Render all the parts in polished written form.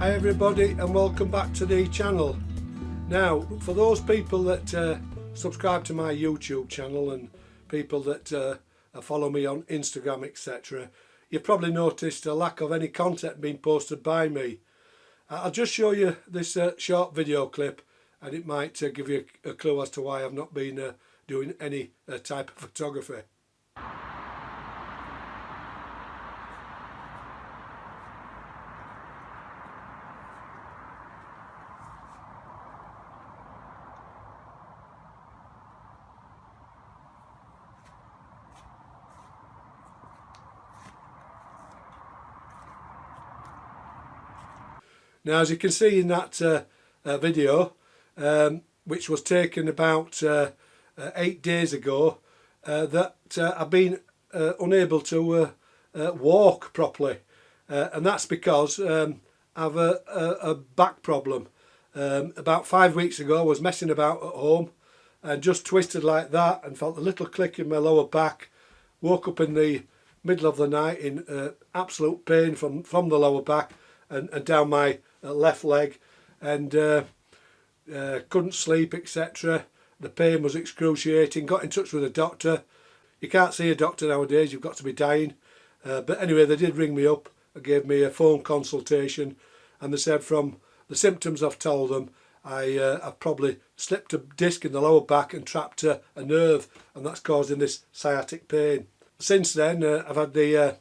Hi everybody and welcome back to the channel. Now for those people that subscribe to my YouTube channel and people that follow me on Instagram etc, you probably noticed a lack of any content being posted by me. I'll just show you this short video clip and it might give you a clue as to why I've not been doing any type of photography. Now, as you can see in that video, which was taken about 8 days ago, that I've been unable to walk properly, and that's because I have a back problem. About 5 weeks ago I was messing about at home and just twisted like that and felt a little click in my lower back. Woke up in the middle of the night in absolute pain from the lower back and down my left leg, and couldn't sleep etc. The pain was excruciating. Got in touch with a doctor. You can't see a doctor nowadays, you've got to be dying, but anyway they did ring me up and gave me a phone consultation, and they said from the symptoms I've told them I've probably slipped a disc in the lower back and trapped a nerve, and that's causing this sciatic pain. Since then I've had the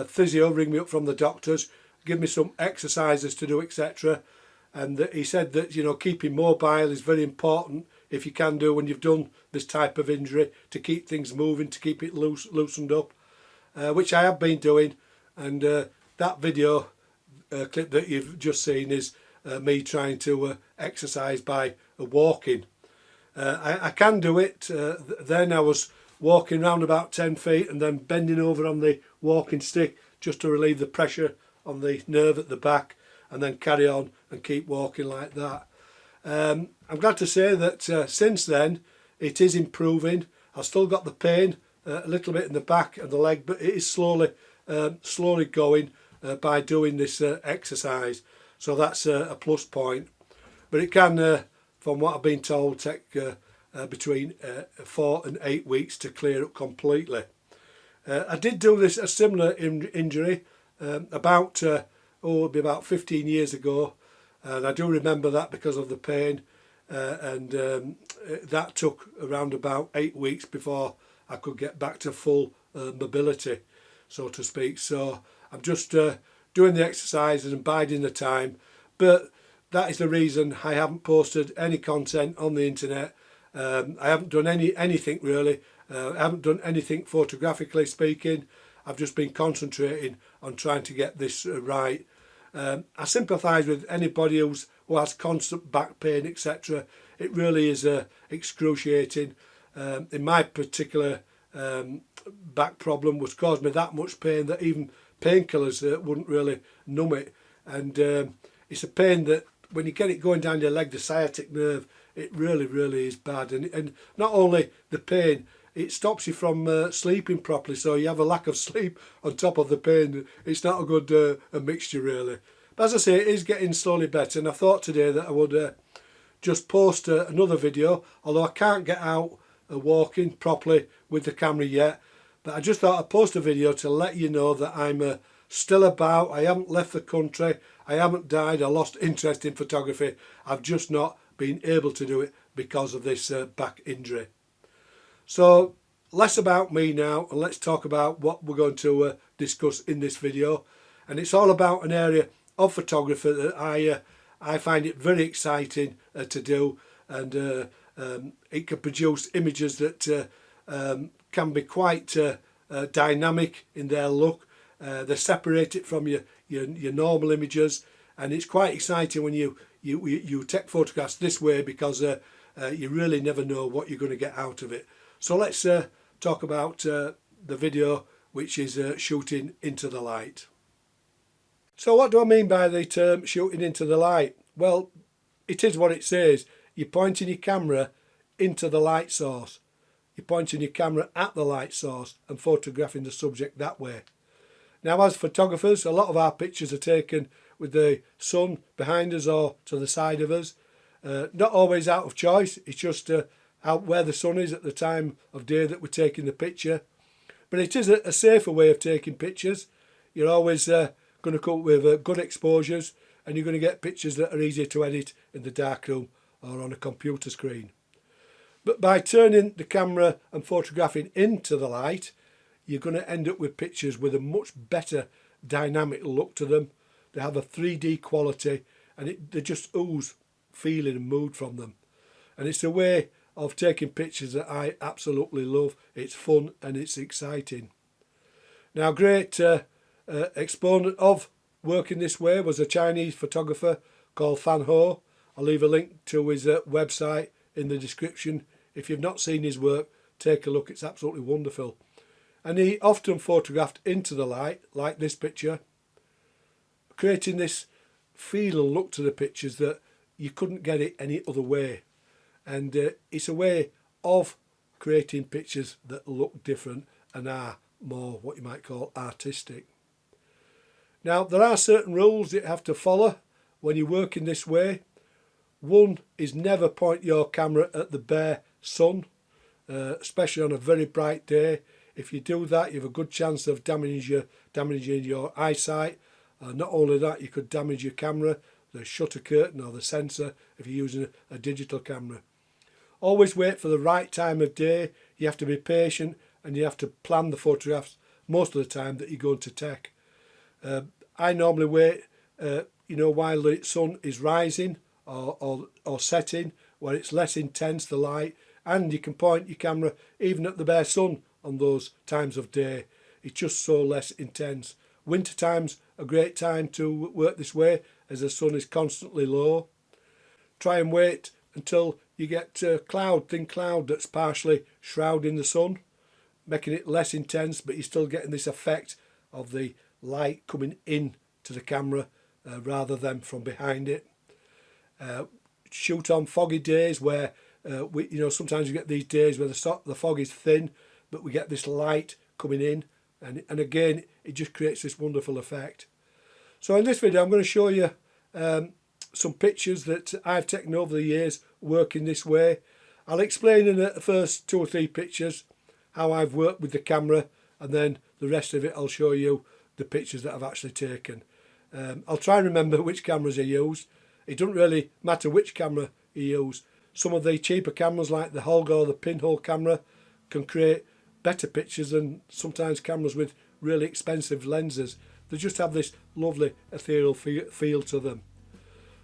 physio ring me up from the doctors, give me some exercises to do etc, and he said that, you know, keeping mobile is very important if you can do when you've done this type of injury, to keep things moving, to keep it loosened up, which I have been doing, and that video clip that you've just seen is me trying to exercise by walking. I can do it. Then I was walking around about 10 feet and then bending over on the walking stick just to relieve the pressure on the nerve at the back, and then carry on and keep walking like that. I'm glad to say that since then it is improving. I've still got the pain a little bit in the back and the leg, but it is slowly going by doing this exercise, so that's a plus point. But it can, from what I've been told, take between 4 and 8 weeks to clear up completely. I did do a similar injury about it'll be about 15 years ago, and I do remember that because of the pain, and that took around about 8 weeks before I could get back to full mobility, so to speak. So I'm just doing the exercises and biding the time, but that is the reason I haven't posted any content on the internet. I haven't done anything really. I haven't done anything photographically speaking. I've just been concentrating on trying to get this right. I sympathise with anybody who has constant back pain etc. It really is excruciating. In my particular back problem was caused me that much pain that even painkillers wouldn't really numb it, and it's a pain that when you get it going down your leg, the sciatic nerve, it really is bad, and not only the pain, it stops you from sleeping properly, so you have a lack of sleep on top of the pain. It's not a good a mixture really. But as I say, it is getting slowly better, and I thought today that I would just post another video, although I can't get out walking properly with the camera yet, but I just thought I'd post a video to let you know that I'm still about. I haven't left the country, I haven't died, I lost interest in photography, I've just not been able to do it because of this back injury. So less about me now, and let's talk about what we're going to discuss in this video. And it's all about an area of photography that I find it very exciting to do, and it can produce images that can be quite dynamic in their look. They separate it from your normal images, and it's quite exciting when you take photographs this way, because you really never know what you're going to get out of it. So let's talk about the video, which is shooting into the light. So what do I mean by the term shooting into the light? Well, it is what it says. You're pointing your camera into the light source. You're pointing your camera at the light source and photographing the subject that way. Now, as photographers, a lot of our pictures are taken with the sun behind us or to the side of us. Not always out of choice, it's just out where the sun is at the time of day that we're taking the picture. But it is a safer way of taking pictures. You're always going to come up with good exposures, and you're going to get pictures that are easier to edit in the darkroom or on a computer screen. But by turning the camera and photographing into the light, you're going to end up with pictures with a much better dynamic look to them. They have a 3D quality, and they just ooze feeling and mood from them. And it's a way of taking pictures that I absolutely love. It's fun and it's exciting. Now, great exponent of working this way was a Chinese photographer called Fan Ho. I'll leave a link to his website in the description. If you've not seen his work, take a look. It's absolutely wonderful. And he often photographed into the light, like this picture, creating this feel and look to the pictures that you couldn't get it any other way. And it's a way of creating pictures that look different and are more what you might call artistic. Now, there are certain rules that you have to follow when you work in this way. One is never point your camera at the bare sun, especially on a very bright day. If you do that, you have a good chance of damaging your eyesight. Not only that, you could damage your camera, the shutter curtain or the sensor if you're using a digital camera. Always wait for the right time of day. You have to be patient, and you have to plan the photographs most of the time that you're going to take. I normally wait, while the sun is rising or setting, where it's less intense, the light, and you can point your camera even at the bare sun on those times of day. It's just so less intense. Winter time's a great time to work this way, as the sun is constantly low. Try and wait until you get thin cloud that's partially shrouding the sun, making it less intense, but you're still getting this effect of the light coming in to the camera rather than from behind it. Shoot on foggy days where sometimes you get these days where the fog is thin, but we get this light coming in, and again it just creates this wonderful effect. So in this video I'm going to show you some pictures that I've taken over the years working this way. I'll explain in the first 2 or 3 pictures how I've worked with the camera, and then the rest of it I'll show you the pictures that I've actually taken. I'll try and remember which cameras I use. It doesn't really matter which camera you use. Some of the cheaper cameras like the Holga or the pinhole camera can create better pictures than sometimes cameras with really expensive lenses. They just have this lovely ethereal feel to them.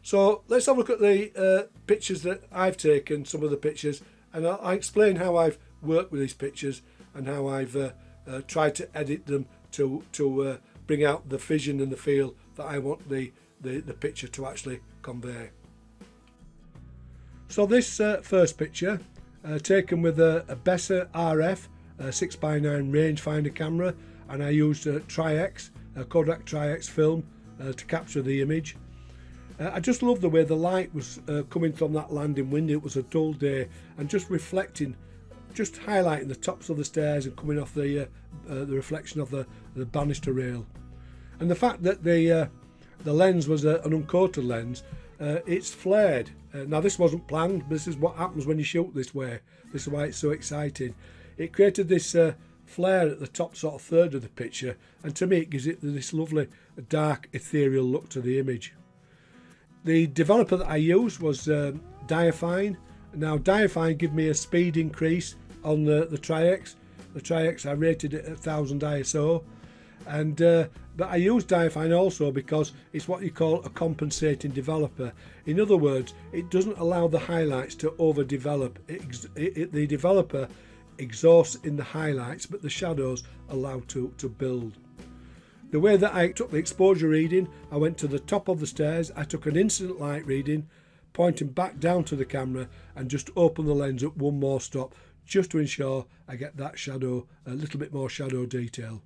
So let's have a look at the pictures that I've taken, some of the pictures, and I'll explain how I've worked with these pictures and how I've tried to edit them to bring out the vision and the feel that I want the picture to actually convey. So this first picture, taken with a Besser RF 6x9 rangefinder camera, and I used a Kodak Tri-X film to capture the image. I just love the way the light was coming from that landing window. It was a dull day, and just reflecting, just highlighting the tops of the stairs and coming off the reflection of the banister rail. And the fact that the lens was an uncoated lens, it's flared. Now this wasn't planned, but this is what happens when you shoot this way. This is why it's so exciting. It created this flare at the top sort of third of the picture, and to me it gives it this lovely dark ethereal look to the image. The developer that I used was Diafine. Now Diafine gave me a speed increase on the Tri-X. The Tri-X I rated it at 1000 ISO, and but I use Diafine also because it's what you call a compensating developer. In other words, it doesn't allow the highlights to overdevelop. The developer exhausts in the highlights, but the shadows allow to build. The way that I took the exposure reading, I went to the top of the stairs, I took an incident light reading, pointing back down to the camera, and just opened the lens at one more stop, just to ensure I get that shadow, a little bit more shadow detail.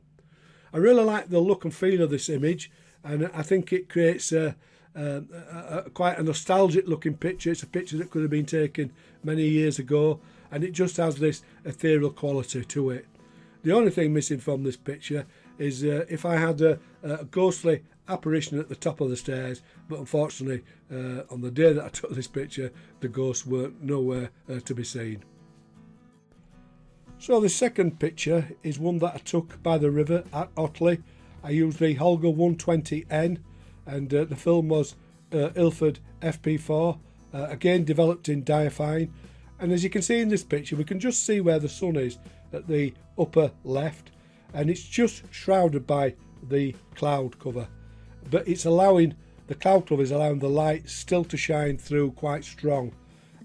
I really like the look and feel of this image, and I think it creates quite a nostalgic looking picture. It's a picture that could have been taken many years ago, and it just has this ethereal quality to it. The only thing missing from this picture is if I had a ghostly apparition at the top of the stairs, but unfortunately on the day that I took this picture the ghosts were nowhere to be seen. So the second picture is one that I took by the river at Otley. I used the Holger 120N, and the film was Ilford FP4, again developed in diaphine. And as you can see in this picture, we can just see where the sun is at the upper left, and it's just shrouded by the cloud cover, but it's allowing the cloud cover is allowing the light still to shine through quite strong.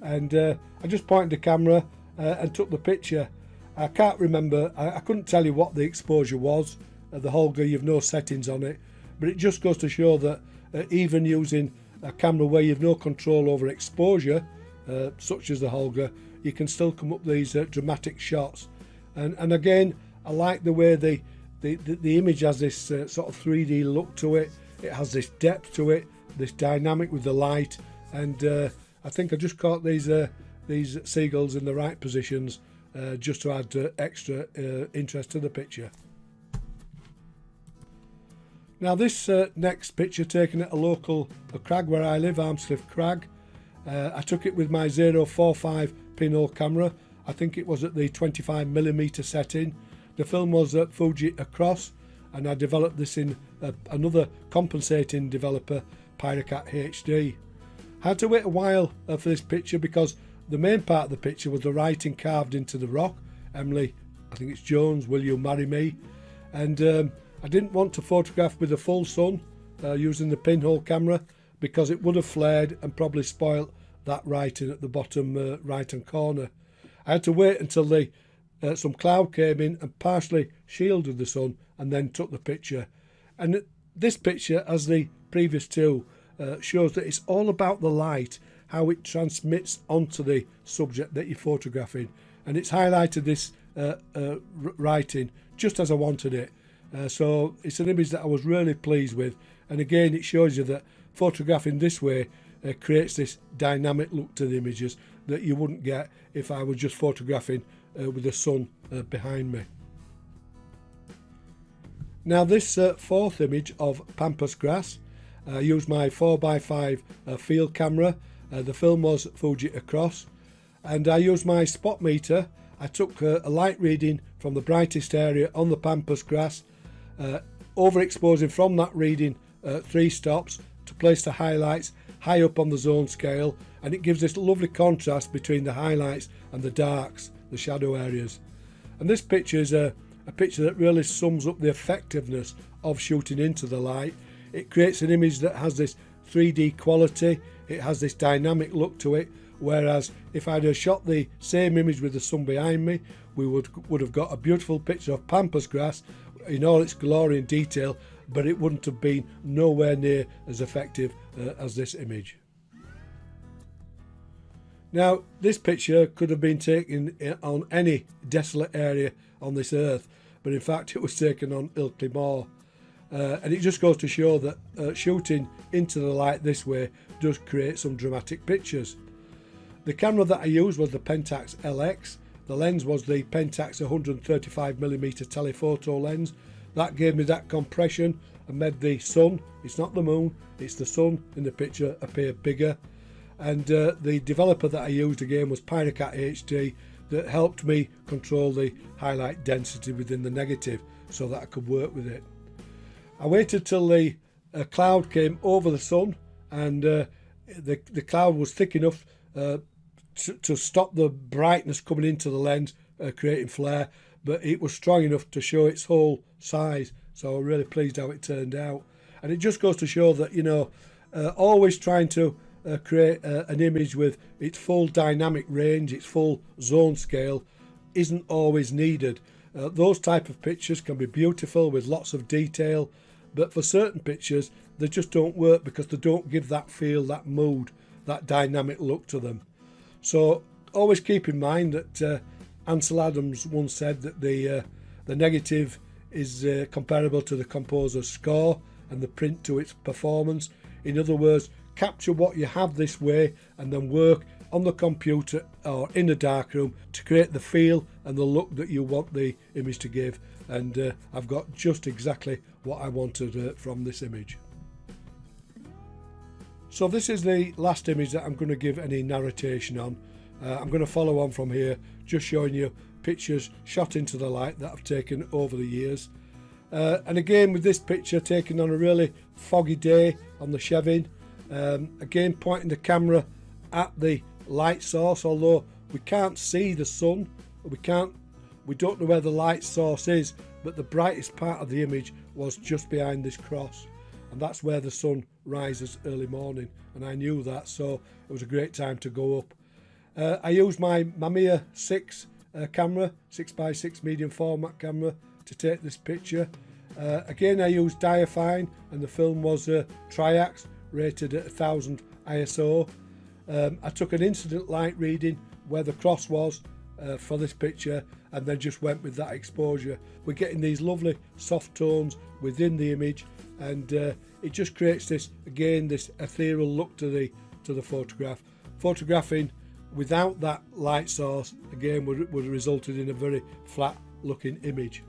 And I just pointed the camera and took the picture. I can't remember, I couldn't tell you what the exposure was. The Holger, you've no settings on it, but it just goes to show that even using a camera where you've no control over exposure, such as the Holger, you can still come up these dramatic shots. And again, I like the way the image has this sort of 3D look to it. It has this depth to it, this dynamic with the light, and I think I just caught these seagulls in the right positions just to add extra interest to the picture. Now this next picture taken at a local crag where I live, Armscliffe Crag. I took it with my 0.45 pinhole camera. I think it was at the 25mm setting. The film was at Fuji Across, and I developed this in another compensating developer, Pyrocat HD. I had to wait a while for this picture because the main part of the picture was the writing carved into the rock. Emily, I think it's Jones, will you marry me? And I didn't want to photograph with the full sun using the pinhole camera because it would have flared and probably spoilt that writing at the bottom right hand corner. I had to wait until some cloud came in and partially shielded the sun and then took the picture. And this picture, as the previous two, shows that it's all about the light, how it transmits onto the subject that you're photographing. And it's highlighted this writing just as I wanted it. So it's an image that I was really pleased with. And again, it shows you that photographing this way creates this dynamic look to the images that you wouldn't get if I was just photographing with the sun behind me. Now this fourth image of pampas grass, I used my 4x5 field camera. The film was Fuji Across, and I used my spot meter. I took a light reading from the brightest area on the pampas grass, overexposing from that reading 3 stops to place the highlights high up on the zone scale, and it gives this lovely contrast between the highlights and the darks, the shadow areas. And this picture is a picture that really sums up the effectiveness of shooting into the light. It creates an image that has this 3D quality, it has this dynamic look to it, whereas if I'd have shot the same image with the sun behind me, we would have got a beautiful picture of pampas grass in all its glory and detail, but it wouldn't have been nowhere near as effective as this image. Now this picture could have been taken on any desolate area on this earth, but in fact it was taken on Ilkley Moor, and it just goes to show that shooting into the light this way does create some dramatic pictures. The camera that I used was the Pentax LX. The lens was the Pentax 135mm telephoto lens. That gave me that compression and made the sun, it's not the moon, it's the sun in the picture, appear bigger. And the developer that I used again was Pyrocat HD, that helped me control the highlight density within the negative so that I could work with it. I waited till the cloud came over the sun, and the cloud was thick enough to stop the brightness coming into the lens, creating flare, but it was strong enough to show its whole size, so I'm really pleased how it turned out. And it just goes to show that, you know, always trying to create an image with its full dynamic range, its full zone scale, isn't always needed. Those type of pictures can be beautiful with lots of detail, but for certain pictures they just don't work because they don't give that feel, that mood, that dynamic look to them. So always keep in mind that Ansel Adams once said that the negative is comparable to the composer's score and the print to its performance. In other words, capture what you have this way and then work on the computer or in a darkroom to create the feel and the look that you want the image to give. And I've got just exactly what I wanted from this image. So this is the last image that I'm going to give any narration on. I'm going to follow on from here, just showing you pictures shot into the light that I've taken over the years. And again, with this picture taken on a really foggy day on the Chevin, again pointing the camera at the light source, although we can't see the sun, we don't know where the light source is, but the brightest part of the image was just behind this cross, and that's where the sun rises early morning, and I knew that, so it was a great time to go up. I used my Mamiya 6 camera, 6x6 medium format camera, to take this picture. Again, I used diafine, and the film was Triax, rated at 1000 ISO. I took an incident light reading where the cross was for this picture, and then just went with that exposure. We're getting these lovely soft tones within the image, and it just creates this, again, this ethereal look to the photograph. Photographing without that light source, again, would have resulted in a very flat looking image.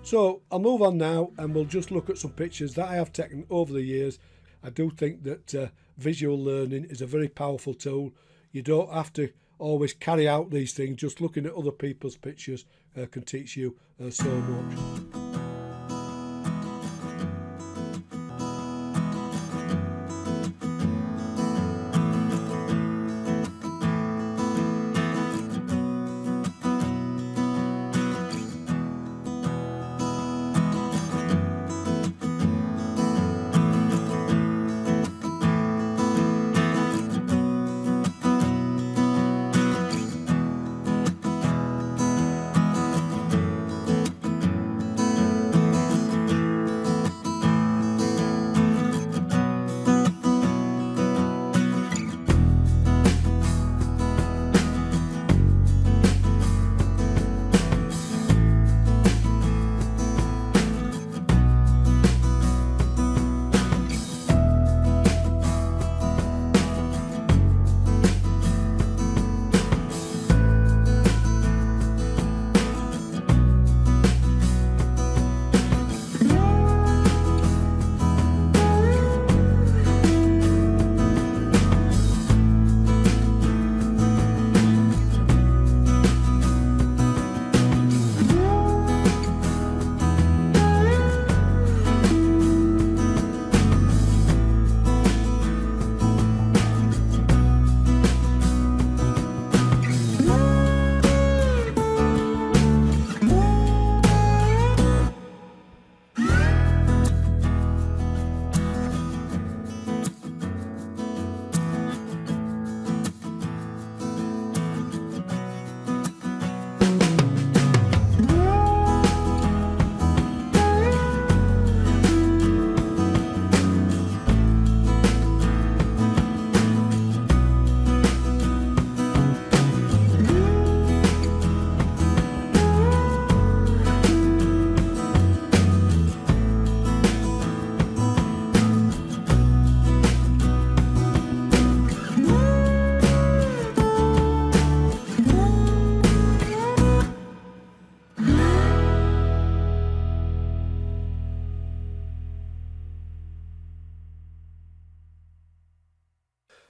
So I'll move on now, and we'll just look at some pictures that I have taken over the years. I do think that visual learning is a very powerful tool. You don't have to always carry out these things. Just looking at other people's pictures can teach you so much.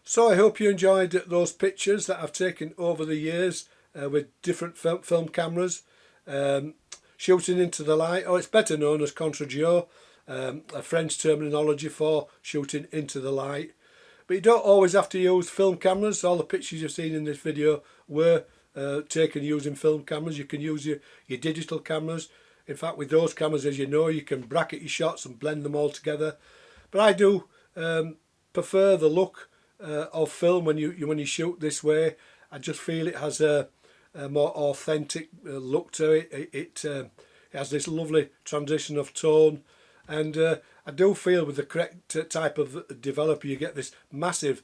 So I hope you enjoyed those pictures that I've taken over the years with different film cameras, shooting into the light, or it's better known as Contre Jour, a French terminology for shooting into the light. But you don't always have to use film cameras. All the pictures you've seen in this video were taken using film cameras. You can use your digital cameras. In fact, with those cameras, as you know, you can bracket your shots and blend them all together. But I do prefer the look of film when you shoot this way. I just feel it has a more authentic look to it. It has this lovely transition of tone, and I do feel with the correct type of developer you get this massive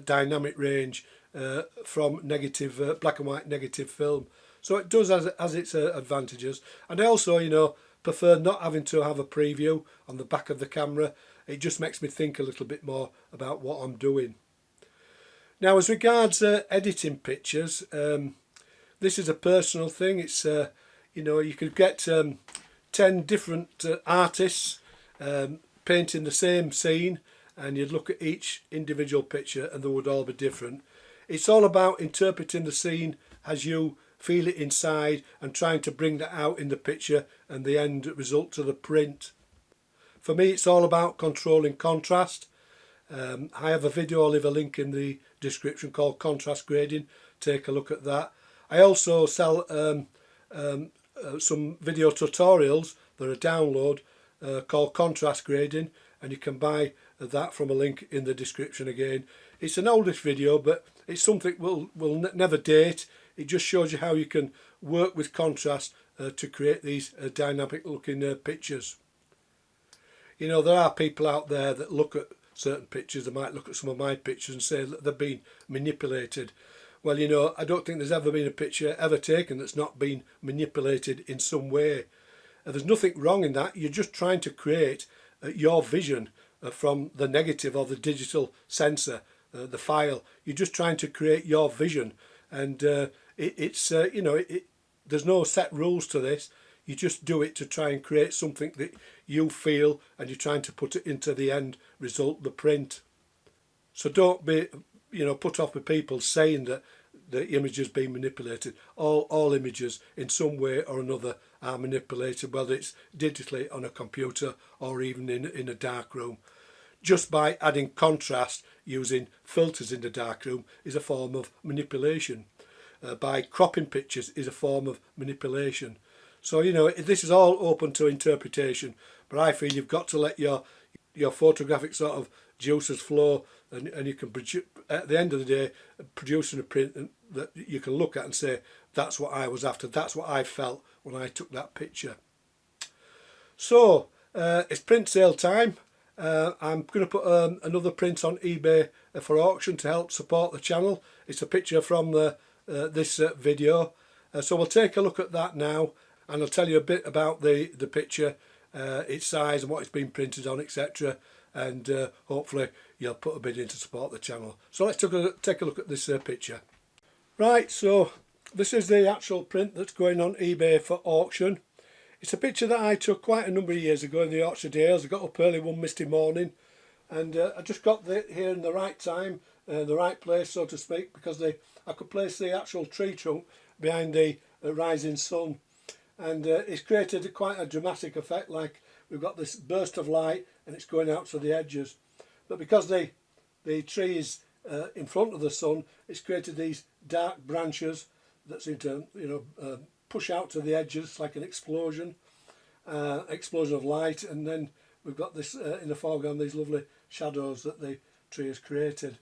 dynamic range from negative black and white negative film. So it does has its advantages. And I also, you know, prefer not having to have a preview on the back of the camera. It just makes me think a little bit more about what I'm doing. Now, as regards editing pictures, this is a personal thing. It's you know, you could get 10 different artists painting the same scene, and you'd look at each individual picture and they would all be different. It's all about interpreting the scene as you feel it inside and trying to bring that out in the picture and the end result to the print. For me, it's all about controlling contrast. I have a video, I'll leave a link in the description, called Contrast Grading. Take a look at that. I also sell some video tutorials that are download called Contrast Grading, and you can buy that from a link in the description again. It's an oldish video, but it's something will never date. It just shows you how you can work with contrast to create these dynamic looking pictures. You know, there are people out there that look at certain pictures, they might look at some of my pictures and say that they've been manipulated. Well, you know, I don't think there's ever been a picture ever taken that's not been manipulated in some way. There's nothing wrong in that. You're just trying to create your vision from the negative or the digital sensor, the file. You're just trying to create your vision, and you know, there's no set rules to this. You just do it to try and create something that you feel, and you're trying to put it into the end result, the print. So don't be, you know, put off with people saying that the image has been manipulated. All images in some way or another are manipulated, whether it's digitally on a computer or even in a dark room. Just by adding contrast using filters in the dark room is a form of manipulation. By cropping pictures is a form of manipulation. So, you know, this is all open to interpretation, but I feel you've got to let your photographic sort of juices flow, and you can produce, at the end of the day, producing a print that you can look at and say, that's what I was after, that's what I felt when I took that picture. So it's print sale time. I'm going to put another print on eBay for auction to help support the channel. It's a picture from this video, so we'll take a look at that now, and I'll tell you a bit about the picture, its size and what it's been printed on, etc. And hopefully you'll put a bid in to support the channel. So let's take a look at this picture. Right, so this is the actual print that's going on eBay for auction. It's a picture that I took quite a number of years ago in the Yorkshire Dales. I got up early one misty morning, and I just got here in the right time, the right place, so to speak, because I could place the actual tree trunk behind the rising sun, and it's created quite a dramatic effect. Like, we've got this burst of light and it's going out to the edges, but because the tree is in front of the sun, it's created these dark branches that seem to, you know, push out to the edges like an explosion of light, and then we've got this in the foreground, these lovely shadows that the tree has created.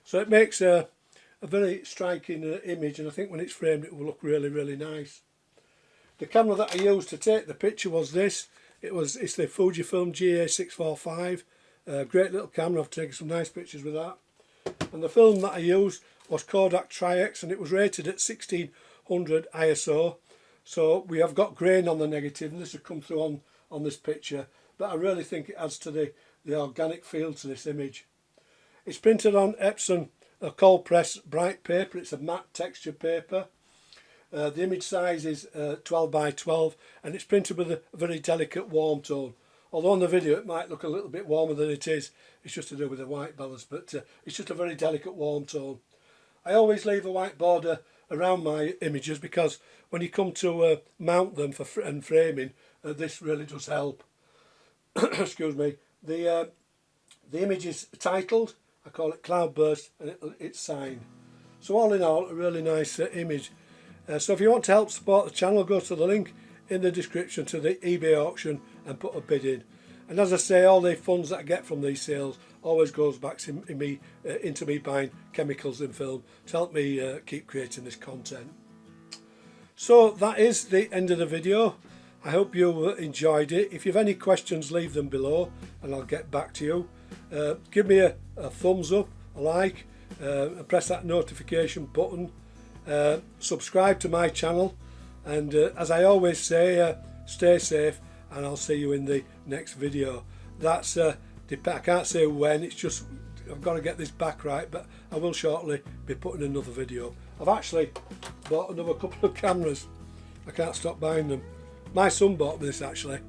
So it makes a very striking image, and I think when it's framed it will look really, really nice. The camera that I used to take the picture was this. It's the Fujifilm GA645. Great little camera. I've taken some nice pictures with that. And the film that I used was Kodak Tri-X, and it was rated at 1600 ISO. So we have got grain on the negative, and this will come through on this picture. But I really think it adds to the organic feel to this image. It's printed on Epson cold press bright paper. It's a matte texture paper. The image size is 12 by 12, and it's printed with a very delicate warm tone. Although on the video it might look a little bit warmer than it is. It's just to do with the white balance, but it's just a very delicate warm tone. I always leave a white border around my images, because when you come to mount them and framing, this really does help. Excuse me. The image is titled, I call it Cloudburst, and it's signed. So all in all, a really nice image. So if you want to help support the channel, go to the link in the description to the eBay auction and put a bid in. And as I say, all the funds that I get from these sales always goes back into me buying chemicals in film to help me keep creating this content. So that is the end of the video. I hope you enjoyed it. If you have any questions, leave them below and I'll get back to you. Give me a thumbs up, a like, and press that notification button. Subscribe to my channel, and as I always say, stay safe, and I'll see you in the next video. That's I can't say when, it's just I've got to get this back right, but I will shortly be putting another video. I've actually bought another couple of cameras. I can't stop buying them. My son bought this actually.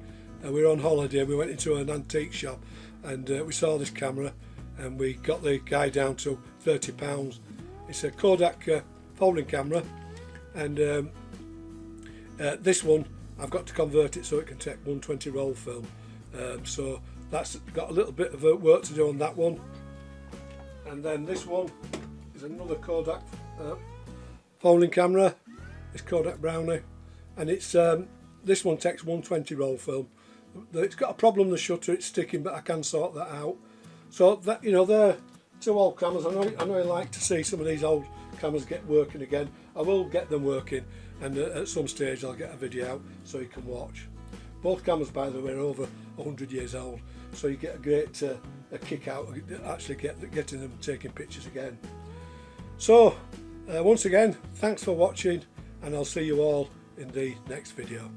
We were on holiday, we went into an antique shop, and we saw this camera, and we got the guy down to £30. It's a Kodak folding camera, and this one I've got to convert it so it can take 120 roll film, so that's got a little bit of work to do on that one. And then this one is another Kodak folding camera. It's Kodak Brownie, and it's this one takes 120 roll film. It's got a problem, the shutter, it's sticking, but I can sort that out. So that, you know, they're two old cameras. I know you like to see some of these old cameras get working again. I will get them working, and at some stage I'll get a video out so you can watch. Both cameras, by the way, are over 100 years old, so you get a great a kick out of actually getting them taking pictures again. So once again, thanks for watching, and I'll see you all in the next video.